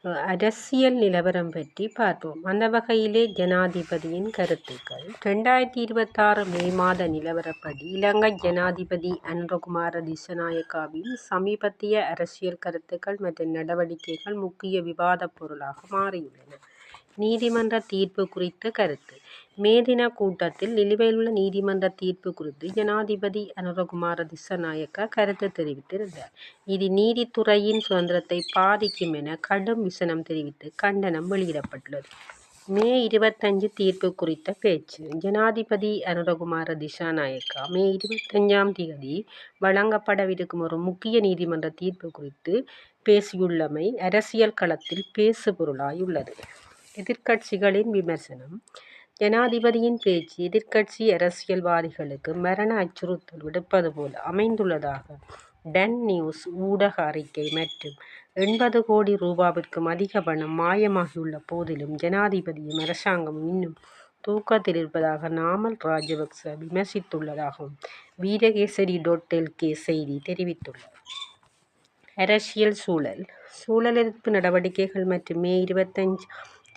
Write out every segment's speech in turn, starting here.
அரசியல் நிலவரம் பற்றி பார்ப்போம். அந்த வகையிலே ஜனாதிபதியின் கருத்துக்கள் 2026 மே மாத நிலவரப்படி இலங்கை ஜனாதிபதி அனுரகுமார திஸாநாயக்காவின் சமீபத்திய அரசியல் கருத்துக்கள் மற்றும் நடவடிக்கைகள் முக்கிய விவாதப் பொருளாக மாறியுள்ளன. நீதிமன்ற தீர்ப்பு குறித்த கருத்து. மே தின கூட்டத்தில் நிலுவையில் உள்ள நீதிமன்ற தீர்ப்பு குறித்து ஜனாதிபதி அனுரகுமார திஸாநாயக்கா கருத்து தெரிவித்திருந்தார். இது நீதித்துறையின் சுதந்திரத்தை பாதிக்கும் என கடும் விசனம் தெரிவித்து கண்டனம் வெளியிடப்பட்டுள்ளது. மே 25 தீர்ப்பு குறித்த பேச்சு. ஜனாதிபதி அனுரகுமார திஸாநாயக்கா மே 25ஆம் தேதி வழங்கப்படவிருக்கும் ஒரு முக்கிய நீதிமன்ற தீர்ப்பு குறித்து பேசியுள்ளமை அரசியல் களத்தில் பேசுபொருளாயுள்ளது. எதிர்க்கட்சிகளின் விமர்சனம். ஜனாதிபதியின் பேச்சு எதிர்க்கட்சி அரசியல்வாதிகளுக்கு மரண அச்சுறுத்தல் விடுப்பது போல அமைந்துள்ளதாக டன் நியூஸ் ஊடக அறிக்கை மற்றும் 80 கோடி ரூபாவிற்கும் அதிக பணம் மாயமாகியுள்ள போதிலும் ஜனாதிபதியும் அரசாங்கமும் இன்னும் தூக்கத்தில் இருப்பதாக நாமல் ராஜபக்ச விமர்சித்துள்ளதாகவும் வீரகேசரி.lk செய்தி தெரிவித்துள்ளார். அரசியல் சூழல். சூழல் எதிர்ப்பு நடவடிக்கைகள் மற்றும் மே 25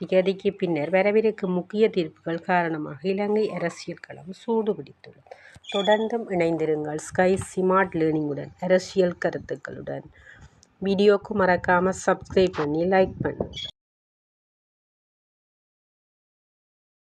தேதிக்கு பின்னர் வரவிருக்கும் முக்கிய தீர்ப்புகள் காரணமாக இலங்கை அரசியல் களம் சூடுபிடித்துள்ளது. தொடர்ந்தும் இணைந்திருங்கள் ஸ்கை ஸ்மார்ட் லேர்னிங்குடன் அரசியல் கருத்துக்களுடன். வீடியோக்கு மறக்காமல் சப்ஸ்கிரைப் பண்ணி லைக் பண்ணுங்கள்.